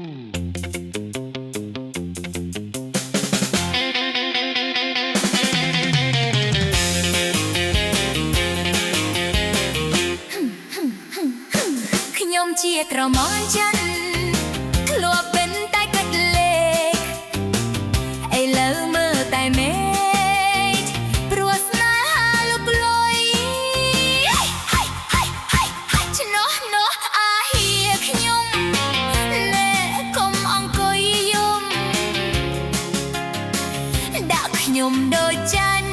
ខ្ញុំជាក្រមនច័ន្ទធ្លាប់เป็นតែកាត់លេខឥឡូវមើលតែមេឃព្រោះស្នេហាលុបលុយឆ្នោះនោះអាហៀខ្ញុំណែកុំអង្គុយយំដាក់ខ្ញុំដូចចាញ់